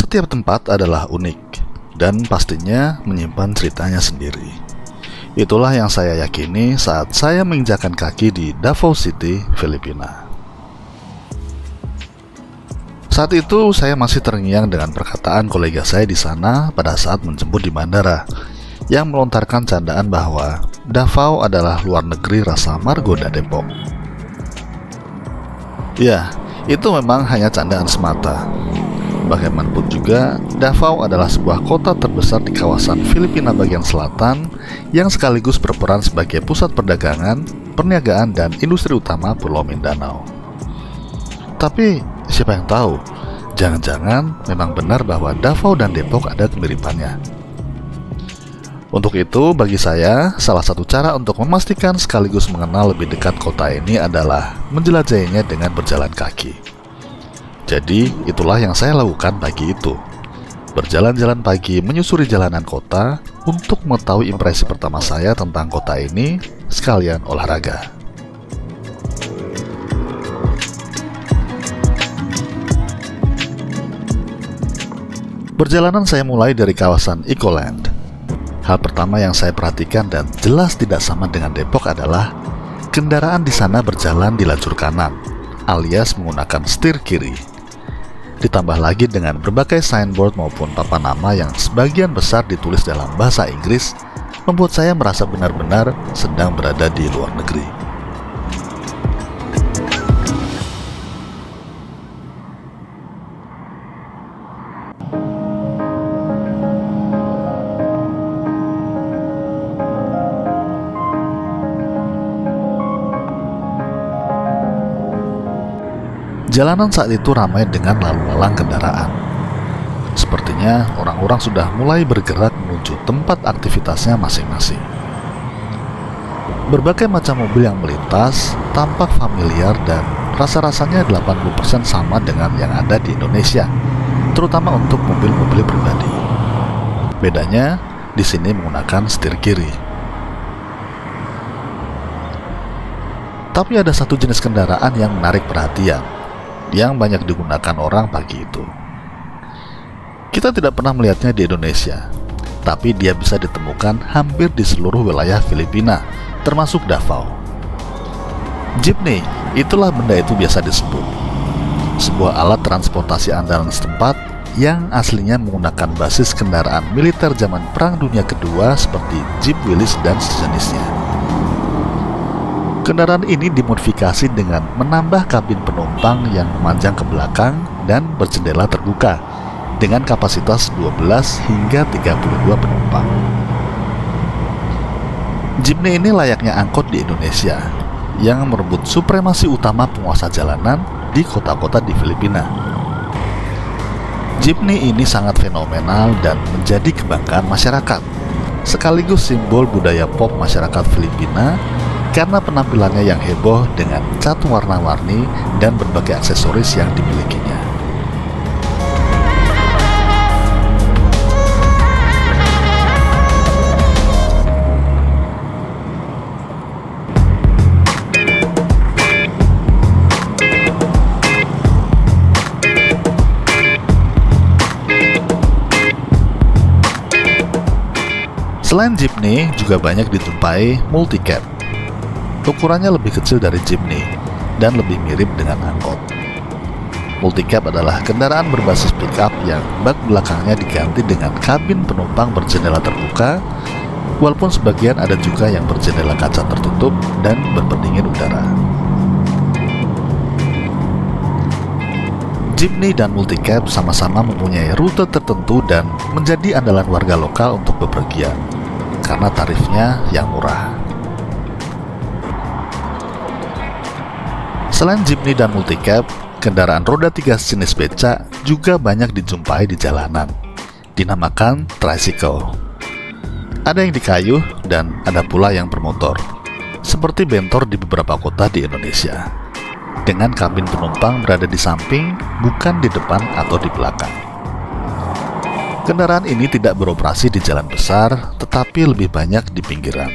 Setiap tempat adalah unik dan pastinya menyimpan ceritanya sendiri. Itulah yang saya yakini saat saya menginjakan kaki di Davao City, Filipina. Saat itu saya masih terngiang dengan perkataan kolega saya di sana pada saat menjemput di bandara, yang melontarkan candaan bahwa Davao adalah luar negeri rasa Margonda Depok. Ya, itu memang hanya candaan semata. Bagaimanapun juga, Davao adalah sebuah kota terbesar di kawasan Filipina bagian selatan yang sekaligus berperan sebagai pusat perdagangan, perniagaan, dan industri utama Pulau Mindanao. Tapi, siapa yang tahu, jangan-jangan memang benar bahwa Davao dan Depok ada kemiripannya. Untuk itu, bagi saya, salah satu cara untuk memastikan sekaligus mengenal lebih dekat kota ini adalah menjelajahinya dengan berjalan kaki. Jadi, itulah yang saya lakukan pagi itu. Berjalan-jalan pagi menyusuri jalanan kota untuk mengetahui impresi pertama saya tentang kota ini, sekalian olahraga. Perjalanan saya mulai dari kawasan Ecoland. Hal pertama yang saya perhatikan dan jelas tidak sama dengan Depok adalah kendaraan di sana berjalan di lajur kanan, alias menggunakan setir kiri. Ditambah lagi dengan berbagai signboard maupun papan nama yang sebagian besar ditulis dalam bahasa Inggris, membuat saya merasa benar-benar sedang berada di luar negeri. Jalanan saat itu ramai dengan lalu lalang kendaraan. Sepertinya orang-orang sudah mulai bergerak menuju tempat aktivitasnya masing-masing. Berbagai macam mobil yang melintas tampak familiar dan rasa-rasanya 80% sama dengan yang ada di Indonesia, terutama untuk mobil-mobil pribadi. Bedanya, di sini menggunakan setir kiri. Tapi ada satu jenis kendaraan yang menarik perhatian, yang banyak digunakan orang pagi itu. Kita tidak pernah melihatnya di Indonesia, tapi dia bisa ditemukan hampir di seluruh wilayah Filipina, termasuk Davao. Jeepney, itulah benda itu biasa disebut. Sebuah alat transportasi andalan setempat yang aslinya menggunakan basis kendaraan militer zaman Perang Dunia Kedua seperti Jeep Willys dan sejenisnya. Kendaraan ini dimodifikasi dengan menambah kabin penumpang yang memanjang ke belakang dan berjendela terbuka dengan kapasitas 12 hingga 32 penumpang. Jeepney ini layaknya angkot di Indonesia yang merebut supremasi utama penguasa jalanan di kota-kota di Filipina. Jeepney ini sangat fenomenal dan menjadi kebanggaan masyarakat, sekaligus simbol budaya pop masyarakat Filipina karena penampilannya yang heboh dengan cat warna-warni dan berbagai aksesoris yang dimilikinya. Selain Jeepney, juga banyak dijumpai multicab. Ukurannya lebih kecil dari Jeepney dan lebih mirip dengan angkot. Multicab adalah kendaraan berbasis pickup yang bak belakangnya diganti dengan kabin penumpang berjendela terbuka, walaupun sebagian ada juga yang berjendela kaca tertutup dan berpendingin udara. Jeepney dan multicab sama-sama mempunyai rute tertentu dan menjadi andalan warga lokal untuk bepergian karena tarifnya yang murah. Selain Jeepney dan multicab, kendaraan roda 3 jenis beca juga banyak dijumpai di jalanan, dinamakan tricycle. Ada yang dikayuh dan ada pula yang bermotor, seperti bentor di beberapa kota di Indonesia, dengan kabin penumpang berada di samping, bukan di depan atau di belakang. Kendaraan ini tidak beroperasi di jalan besar, tetapi lebih banyak di pinggiran.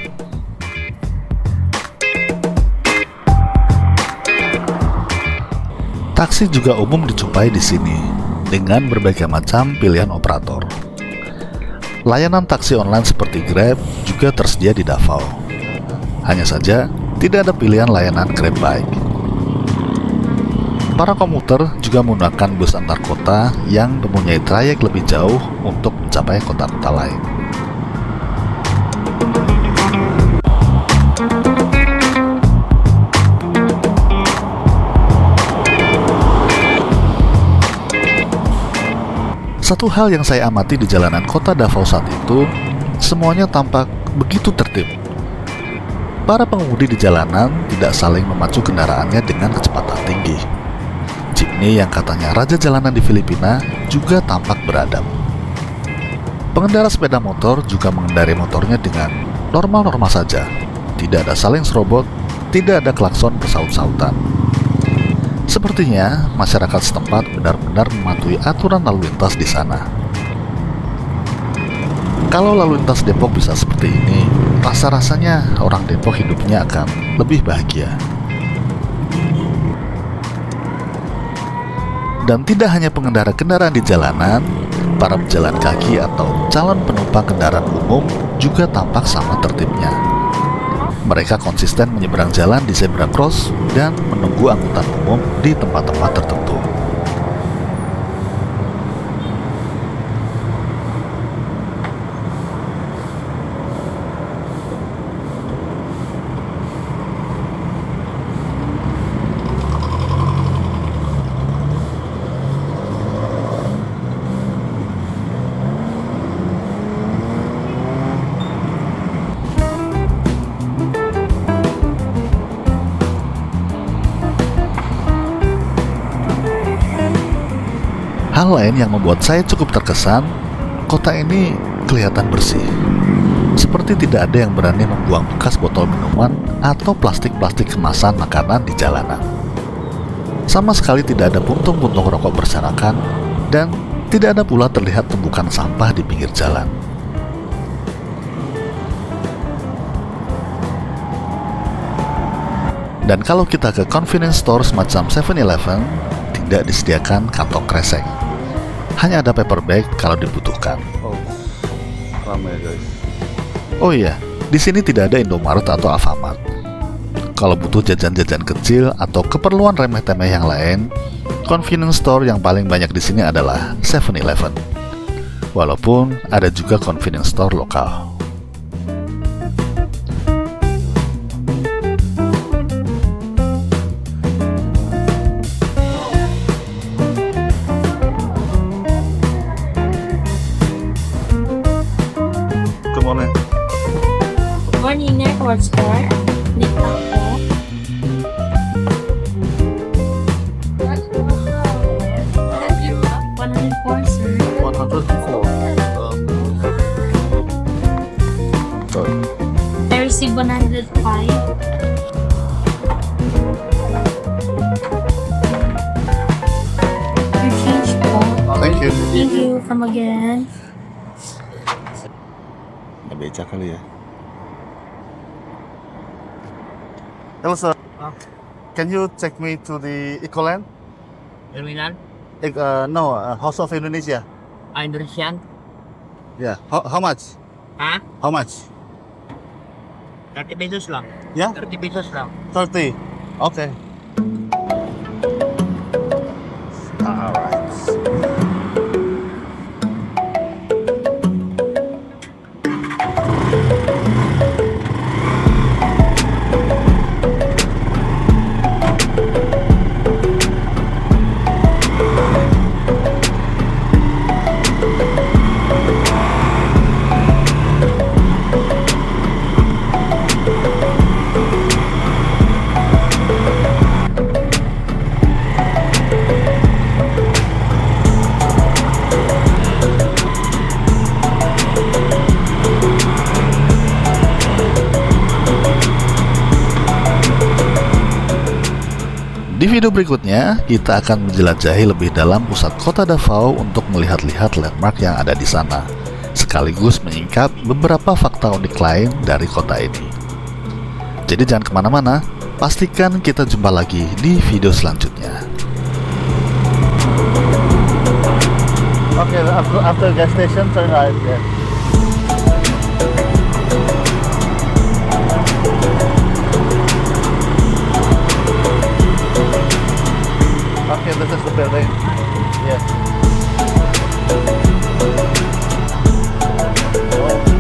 Taksi juga umum dijumpai di sini, dengan berbagai macam pilihan operator. Layanan taksi online seperti Grab juga tersedia di Davao. Hanya saja, tidak ada pilihan layanan Grab Bike. Para komuter juga menggunakan bus antar kota yang mempunyai trayek lebih jauh untuk mencapai kota-kota lain. Satu hal yang saya amati di jalanan kota Davao saat itu, semuanya tampak begitu tertib. Para pengemudi di jalanan tidak saling memacu kendaraannya dengan kecepatan tinggi. Jeepney yang katanya raja jalanan di Filipina juga tampak beradab. Pengendara sepeda motor juga mengendarai motornya dengan normal-normal saja. Tidak ada saling serobot, tidak ada klakson bersaut-sautan. Sepertinya masyarakat setempat benar-benar mematuhi aturan lalu lintas di sana. Kalau lalu lintas Depok bisa seperti ini, rasa-rasanya orang Depok hidupnya akan lebih bahagia. Dan tidak hanya pengendara kendaraan di jalanan, para pejalan kaki atau calon penumpang kendaraan umum juga tampak sama tertibnya. Mereka konsisten menyeberang jalan di zebra cross dan menunggu angkutan umum di tempat-tempat tertentu. Hal lain yang membuat saya cukup terkesan, kota ini kelihatan bersih. Seperti tidak ada yang berani membuang bekas botol minuman atau plastik-plastik kemasan makanan di jalanan. Sama sekali tidak ada puntung-puntung rokok berserakan, dan tidak ada pula terlihat tumpukan sampah di pinggir jalan. Dan kalau kita ke convenience store semacam 7-Eleven, tidak disediakan kantong kresek. Hanya ada paper bag kalau dibutuhkan. Oh, ramai guys. Oh iya, di sini tidak ada Indomaret atau Alfamart. Kalau butuh jajan-jajan kecil atau keperluan remeh-temeh yang lain, convenience store yang paling banyak di sini adalah 7-Eleven. Walaupun ada juga convenience store lokal. Morning Network Store di Davao. 104, sir. 104. I received 105. Your change po. Thank you. Thank you. Come again. Ada beca kali ya. Hello sir. Can you take me to the Ecoland? Terminal? No, House of Indonesia. Indonesian? Yeah. How much? Hah? How much? 30 pesos lang. Yeah? 30 pesos lang. 30. Okay. Alright. Di video berikutnya, kita akan menjelajahi lebih dalam pusat kota Davao untuk melihat-lihat landmark yang ada di sana, sekaligus menyingkap beberapa fakta unik lain dari kota ini. Jadi jangan kemana-mana, pastikan kita jumpa lagi di video selanjutnya. Yeah, after gas station, turn right. Yeah. Okay, this is the building. Yeah. Oh,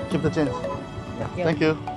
keep the change. Thank you.